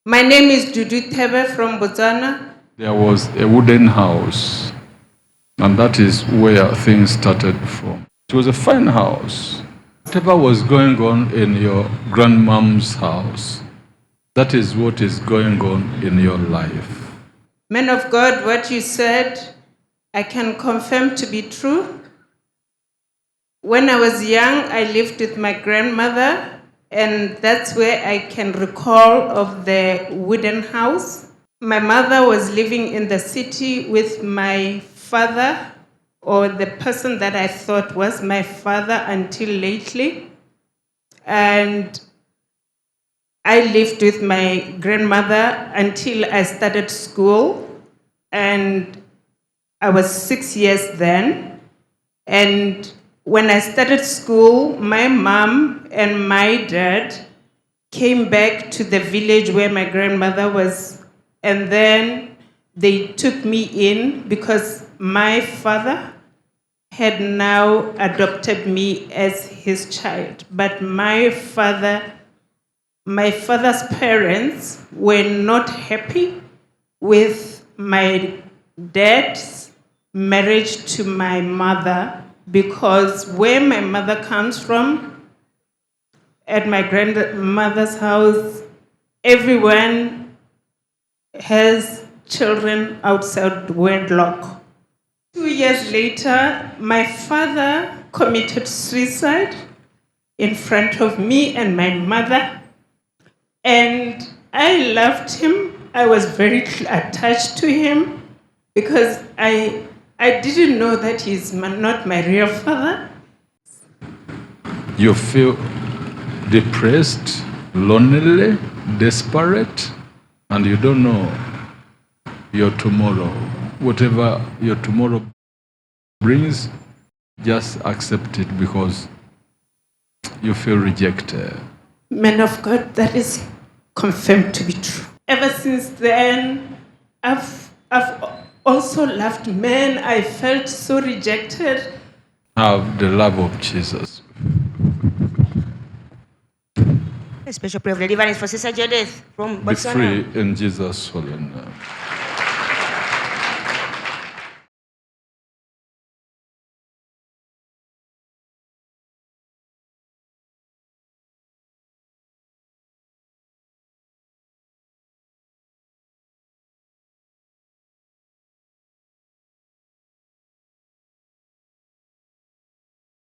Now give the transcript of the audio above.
My name is Dudu Tebe from Botswana. There was a wooden house, and that is where things started from. It was a fine house. Whatever was going on in your grandmom's house, that is what is going on in your life. Man of God, what you said, I can confirm to be true. When I was young, I lived with my grandmother, and that's where I can recall of the wooden house. My mother was living in the city with my father, or the person that I thought was my father until lately. And I lived with my grandmother until I started school, and I was 6 years then. And when I started school, my mom and my dad came back to the village where my grandmother was, and then they took me in because my father had now adopted me as his child. But my father's parents were not happy with my dad's marriage to my mother, because where my mother comes from, at my grandmother's house, everyone has children outside wedlock. 2 years later, my father committed suicide in front of me and my mother. And I loved him. I was very attached to him because I didn't know that he's not my real father. You feel depressed, lonely, desperate, and you don't know your tomorrow. Whatever your tomorrow brings, just accept it because you feel rejected. Man of God, that is confirmed to be true. Ever since then, I've also loved men. I felt so rejected. Have the love of Jesus. A special prayer of deliverance for Sister Judith from Be Botswana. free in Jesus' holy name.